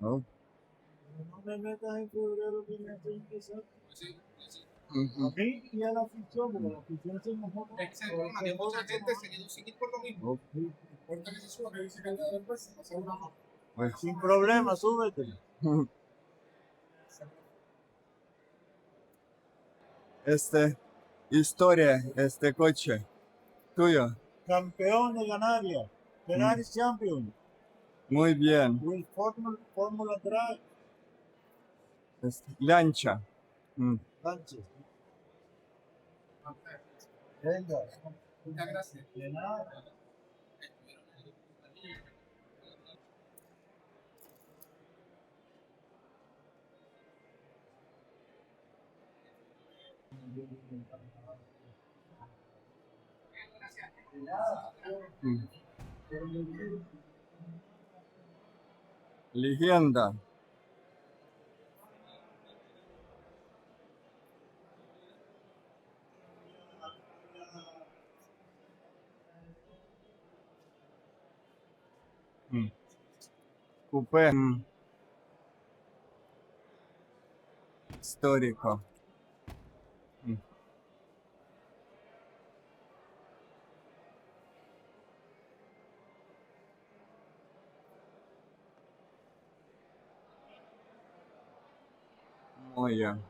Oh. No me metas en febrero que me estoy empezando. Ujú. A mí y a la afición, porque la afición se enojó. Exacto, María, mucha gente se quedó sin ir por lo mismo. Oh. Porque que se sube, que dice que ya después se pasa una foto. Pues, Sin problema, súbete. historia, coche, tuyo. Campeón de Canarias. Ferrari Champion. Muy bien. With Formula Drive. Lancha. Sánchez. Venga. Muchas gracias. De nada. De nada. Mm. Leyenda. Mm. Coupé. Histórico. Mm. Muy bien.